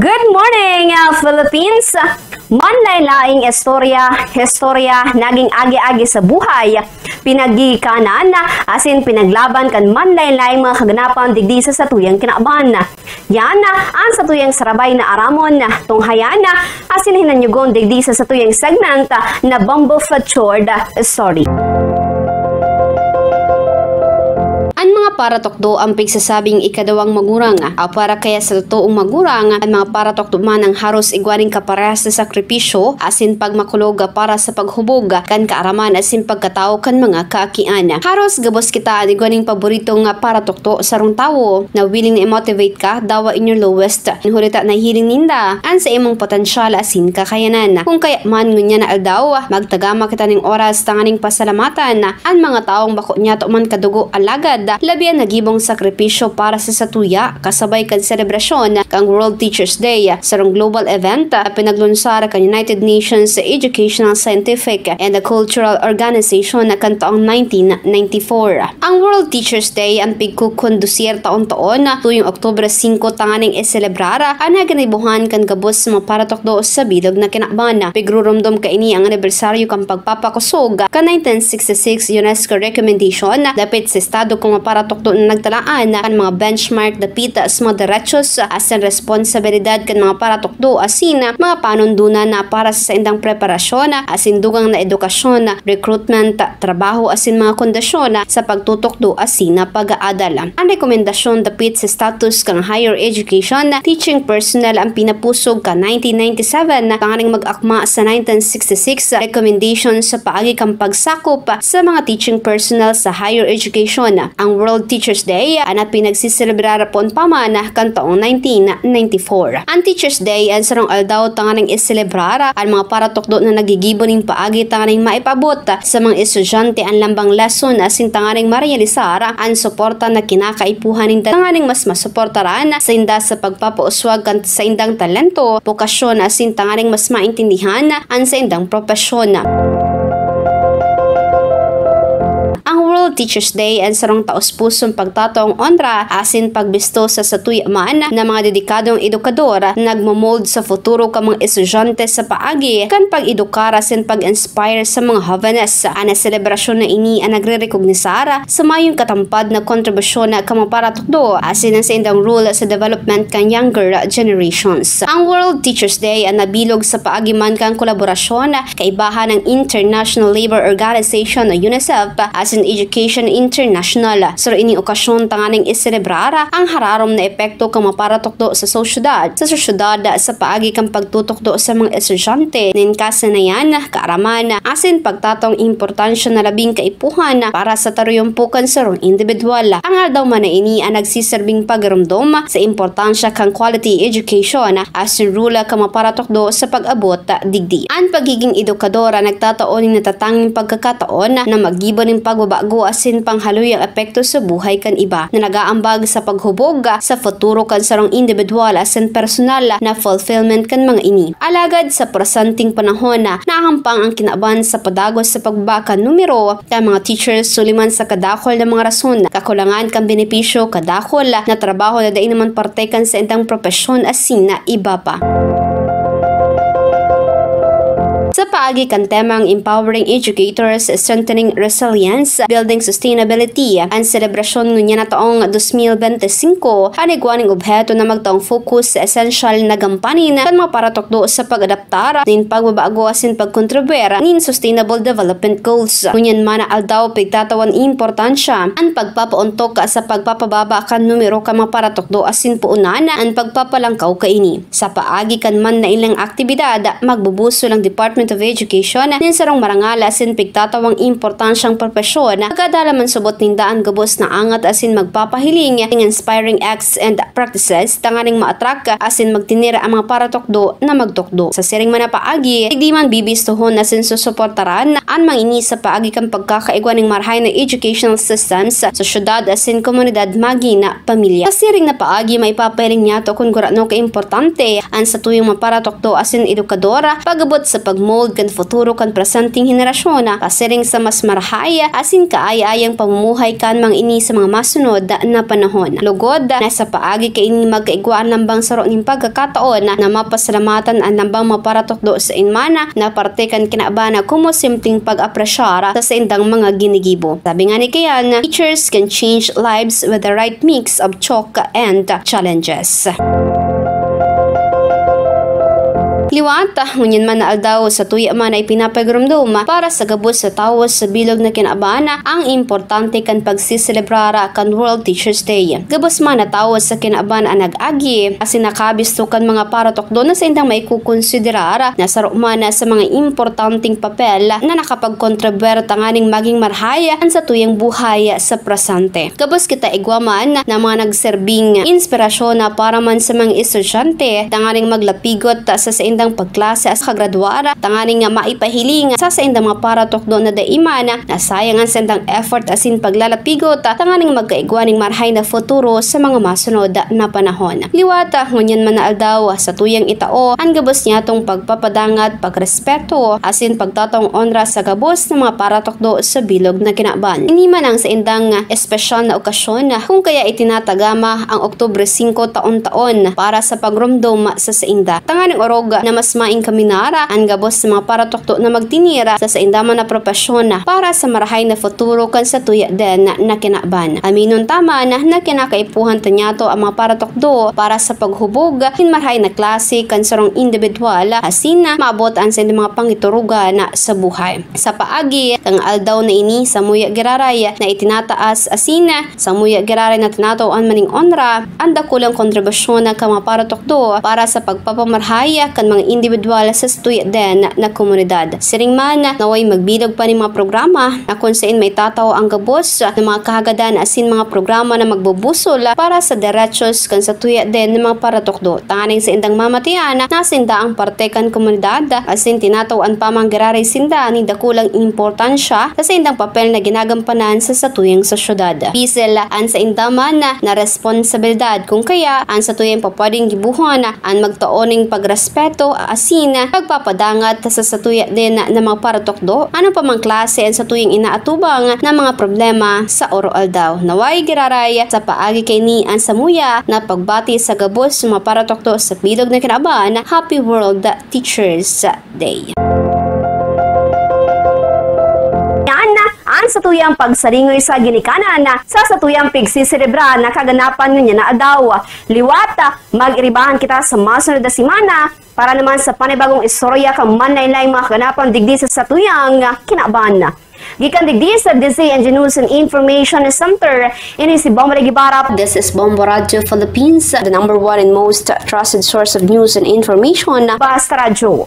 Good morning, Philippines! Manlaylaing istorya naging agi-agi sa buhay. Pinagikanan, asin pinaglaban kan manlaylaing mga kaganapan digdi sa satuyang kinaaban. Yan, ang satuyang sarabay na aramon, tunghayan, asin hinanyugon digdi sa satuyang segment na Bamboo Featured Story. Ang mga paratokdo ang pigsasabing ikadawang magurang para kaya sa totoong magurang ang mga paratokdo man ang haros igwaning kaparehas sa sakripisyo asin pagmakulog para sa paghubog kan kaaraman asin pagkatao kan mga kaakian. Haros gabos kita ang igwaning paboritong paratokdo sa rong tawo na willing na i-motivate ka dawa in your lowest. Hulita na hiling ninda ang sa imong potensyal asin kakayanan. Kung kaya man ngunya na aldaw magtagama kita ning oras tanganing pasalamatan ang mga taong bako niya to man kadugo alagad labian nagibong sakripisyo para sa satuya kasabay kan selebrasyon kang World Teachers Day sa rong global event pinaglunsar kan United Nations Educational, Scientific and Cultural Organization kan taong 1994. Ang World Teachers Day ang pigkukondusir taon-taon tuyong Oktubre 5 tanganing iselebrara ang naganibuhan kan gabos sa mga paratokdo sa bilog na kinakban. Pigrurumdom ka ini ang anibersaryo kang pagpapakusog kan 1966 UNESCO recommendation dapit sa estado kung paratokdo na nagtalaan kan mga benchmark dapita sa mga derechos asin responsibilidad kan mga paratokdo asin mga panundunan na para sa indang preparasyon asin dugang na edukasyon, recruitment, trabaho asin mga kondisyon sa pagtutokdo asin na pag-aadal. Ang rekomendasyon dapit sa status kang higher education teaching personnel ang pinapusog ka 1997 tanganing mag-akma sa 1966 recommendation sa paagi kang pagsakop sa mga teaching personnel sa higher education. Ang World Teachers Day anat pinagsiselebrara pon pamana kan taong 1994. Ang Teachers Day ang sarong aldaw tanganing iselebrara ang mga paratokdo na nagigibo ning paagi tanganing maipabot sa mga estudyante ang lambang lesson asin tanganing marealisar ang suporta na kinakaipuhan ning tanganing mas masuportaran sa inda sa pagpapauswag kan sa indang talento, bokasyon asin tanganing mas maintindihan ang sa indang propesyon. Ang World Teachers Day ang sarong taos-pusong pagtatong onra asin pagbisto sa satuyaman na mga dedikadong edukador nagmomold sa futuro ka mga estudyante sa paagi kan pag-edukar asin pag-inspire sa mga jóvenes. Ang selebrasyon na ini ang nagre-rekognisar sa mayong katampad na kontribusyon na mga paratokdo asin ang sa indang role sa development kan younger generations. Ang World Teachers Day ang nabilog sa paagi man kang kolaborasyon kaibahan ng International Labor Organization na UNICEF asin Education International. Sa ini okasyon tanganing iselebrara ang hararom na epekto kang maparatokdo sa sosyedad sa paagi kang pagtutokdo sa mga estudyante nin kasanayan, kaaraman, asin pagtatong importansya na labing kaipuhan para sa taruyumpukan sa rong individual. Ang aldaw man na ini ang nagsiserbing pagramdom sa importansya kang quality education asin rula kang maparatokdo sa pag-abot digdi. Ang pagiging edukadora nagtataon ng natatanging pagkakataon na magibo ng pagbabago asin panghaluyang epekto sa buhay kan iba na nagaambag sa paghubog sa futuro kan sarong individual asin personal na fulfillment kan mga ini. Alagad sa presenting panahon na nahampang ang kinaaban sa padagos sa pagbaba kan numero ng mga teachers suliman sa kadakol na mga rason kakulangan kan benepisyo kadakol na trabaho na daing naman parte kan sa indang propesyon asin na iba pa. Sa paagi kan temang Empowering Educators, Strengthening Resilience, Building Sustainability, ang selebrasyon ngunya na taong 2025 ang igwaning obheto na magtaong focus sa essential na gampanin kan mga paratokdo sa pag-adaptar nin pagbabago asin pagkontribuer nin Sustainable Development Goals. Ngunyan man aldaw pigtatawan importansya ang pagpapauntok sa pagpapababa kan numero ka mga paratokdo asin puunan ang pagpapalangkaw kaini. Sa paagi kan man na ilang aktibidad magbubuso ng Department of Education nin sarong marangal asin pigtatawang importansyang propesyon kadala man subot nindaan gabos na angat asin magpapahiling ng inspiring acts and practices tanganing ma-attract asin magtinira ang mga paratokdo na magtokdo. Sa siring man na paagi di man bibistuhon asin susuportaran ang mga ini sa paagi kang pagkakaigwan ng marhay na educational systems sa syudad asin komunidad magina pamilya. Sa siring na paagi may papahiling niyato kung gurano ka importante ang sa tuyong mga paratokdo asin edukadora pagabot sa pagmold kan futuro kan presenteng henerasyon pasiring sa mas marahaya asin kaaya-ayang pamumuhay kan mga ini sa mga masunod na panahon. Lugod na sa paagi kay ini magkaigwaan lambang saro ning pagkakataon na mapasalamatan ang lambang maparatokdo sa inmana na parte kan kinabana kumo simpleng pag-apresyara sa indang mga ginigibo. Sabi nga ni Kayan, teachers can change lives with the right mix of chok and challenges. Liwata, ngunyan man na aldaw sa tuya man ay pinapagramdom para sa gabos sa tawas sa bilog na kinabana ang importante kan pagsiselebrara kan World Teachers Day. Gabos man na tawas sa kinabana nag-agi asin nakabisto kan mga paratokdo na sa indang may kukonsiderara na sarumana sa mga importanteng papel na nakapagkontraberta nganing maging marhaya sa tuyang buhay sa presente. Gabos kita igwaman na mga nagserbing inspirasyon na para man sa mga estudyante tanganing maglapigot sa indang pagklase as kagraduara tanganing nga maipahiling sa indang mga paratokdo na daimana na sayangan sa indang effort asin paglalapigot tanganing magkaigwaning marhay na futuro sa mga masunod na panahon. Liwata, ngunyan man na aldaw sa tuyang itao ang gabos niya tong pagpapadangat, pagrespeto asin pagtatong onra sa gabos ng mga paratokdo sa bilog na kinaban. Ini man ang sa indang espesyal na okasyon kung kaya itinatagama ang Oktubre 5 taon-taon para sa pagrumdom sa inda. Tanganing orog na mas maing kaminara ang gabos sa mga paratokdo na magtinira sa indaman na propesyon para sa marahay na futuro kan sa tuya den na kinaban. Aminon tama na kinakaipuhan tanyato ang mga paratokdo para sa paghubog hinmarhay na klase kan sarong individual asin na maabot ang sa mga pangiturugan sa buhay. Sa paagi ang aldaw na ini sa muya giraray na itinataas asin sa muya giraray na tinatawaan maning onra ang dakulang kontribusyon ng mga paratokdo para sa pagpapamarhaya kan mga individual sa stuya den na komunidad. Siring man naway magbilog pa ni mga programa na kung saan may tataw ang gabos ng mga kahagadan asin mga programa na magbubusol para sa derechos kan sa tuya den ng mga paratokdo. Tanganing sa indang mamatian na sinda ang parte kan komunidad asin tinatawan pa mang giraray sinda ni dakulang importansya sa indang papel na ginagampanan sa tuyang sa syudad. Bisel an sa indaman na responsibilidad kung kaya an sa tuyang papading gibuhan an magtaoning pagrespeto asin pagpapadangat sa satuya din na mga paratokdo ano pa mang klase sa tuyang inaatubang na mga problema sa oral daw. Naway giraray sa paagi kay ni ang samuya na pagbati sa gabos sa mga paratokdo sa bilog na kinaban. Happy World Teachers Day. Sa tuyang pagsaringoy sa ginikanan sa satuyang pigsisirebra na kaganapan niya na adaw. Liwata, mag-iribahan kita sa masunod na simana para naman sa panibagong istorya kang manlaylay mga kaganapan digdi sa satuyang kinaban. Gikan digdi sa DZNG News and Information Center, ini si Bombo Gibarap. This is Bombo Radio Philippines, the #1 and most trusted source of news and information. Basta Radio.